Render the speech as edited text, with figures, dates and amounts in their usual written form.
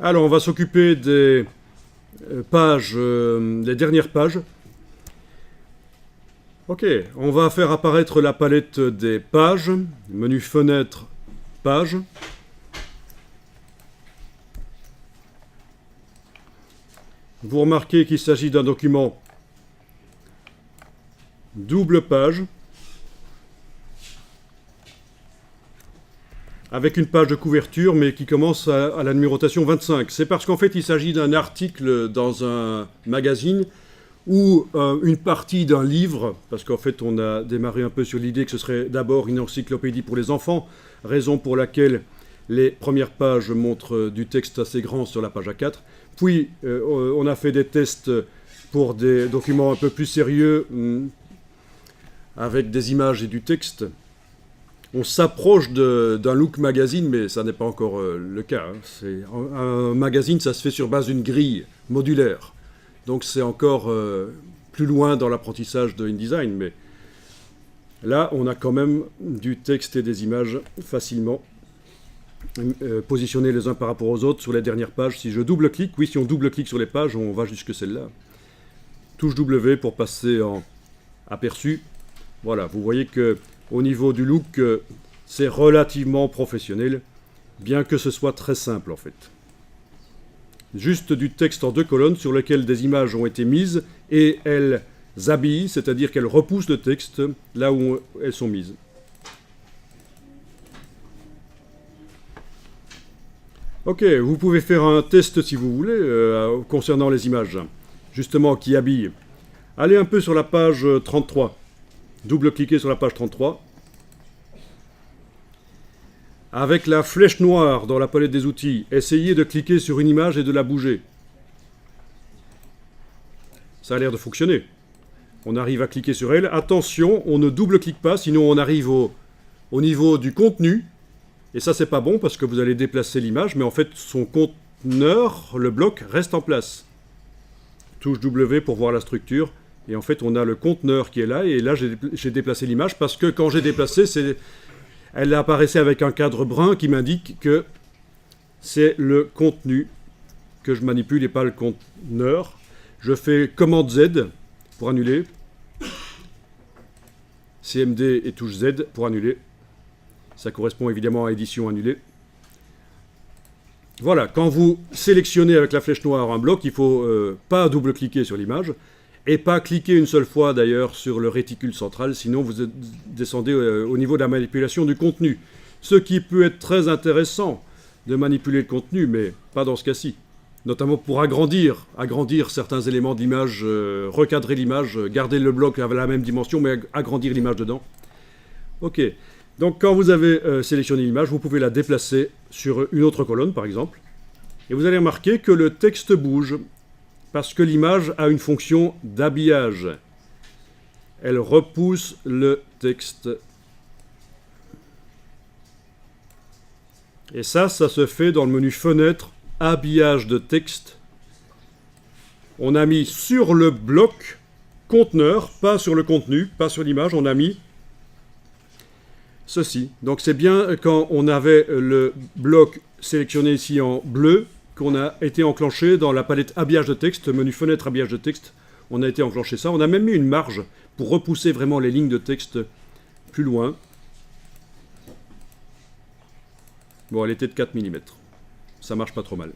Alors, on va s'occuper des pages, des dernières pages. Ok, on va faire apparaître la palette des pages, menu fenêtre, page. Vous remarquez qu'il s'agit d'un document double page, avec une page de couverture, mais qui commence à la numérotation 25. C'est parce qu'en fait, il s'agit d'un article dans un magazine ou une partie d'un livre, parce qu'en fait, on a démarré un peu sur l'idée que ce serait d'abord une encyclopédie pour les enfants, raison pour laquelle les premières pages montrent du texte assez grand sur la page A4. Puis, on a fait des tests pour des documents un peu plus sérieux, avec des images et du texte. On s'approche d'un look magazine, mais ça n'est pas encore le cas. Un magazine, ça se fait sur base d'une grille modulaire. Donc c'est encore plus loin dans l'apprentissage de InDesign. Mais là, on a quand même du texte et des images facilement positionnés les uns par rapport aux autres sur les dernières pages. Si je double-clique, oui, si on double-clique sur les pages, on va jusque celle-là. Touche W pour passer en aperçu. Voilà, vous voyez que au niveau du look, c'est relativement professionnel, bien que ce soit très simple en fait. Juste du texte en 2 colonnes sur lequel des images ont été mises et elles habillent, c'est-à-dire qu'elles repoussent le texte là où elles sont mises. Ok, vous pouvez faire un test si vous voulez concernant les images, justement qui habillent. Allez un peu sur la page 33. Double-cliquez sur la page 33. Avec la flèche noire dans la palette des outils, essayez de cliquer sur une image et de la bouger. Ça a l'air de fonctionner. On arrive à cliquer sur elle. Attention, on ne double-clique pas, sinon on arrive au niveau du contenu. Et ça, c'est pas bon parce que vous allez déplacer l'image, mais en fait, son conteneur, le bloc, reste en place. Touche W pour voir la structure. Et en fait, on a le conteneur qui est là. Et là, j'ai déplacé l'image parce que quand j'ai déplacé, elle apparaissait avec un cadre brun qui m'indique que c'est le contenu que je manipule et pas le conteneur. Je fais commande Z pour annuler. CMD et touche Z pour annuler. Ça correspond évidemment à édition annulée. Voilà, quand vous sélectionnez avec la flèche noire un bloc, il ne faut pas double-cliquer sur l'image. Et pas cliquer une seule fois d'ailleurs sur le réticule central, sinon vous descendez au niveau de la manipulation du contenu. Ce qui peut être très intéressant de manipuler le contenu, mais pas dans ce cas-ci. Notamment pour agrandir certains éléments d'image, recadrer l'image, garder le bloc à la même dimension, mais agrandir l'image dedans. Ok, donc quand vous avez sélectionné l'image, vous pouvez la déplacer sur une autre colonne par exemple. Et vous allez remarquer que le texte bouge. Parce que l'image a une fonction d'habillage. Elle repousse le texte. Et ça se fait dans le menu Fenêtre, Habillage de texte. On a mis sur le bloc conteneur, pas sur le contenu, pas sur l'image, on a mis ceci. Donc c'est bien quand on avait le bloc sélectionné ici en bleu, qu'on a été enclenché dans la palette habillage de texte, menu fenêtre habillage de texte, on a été enclenché ça. On a même mis une marge pour repousser vraiment les lignes de texte plus loin. Bon, elle était de 4 mm. Ça marche pas trop mal.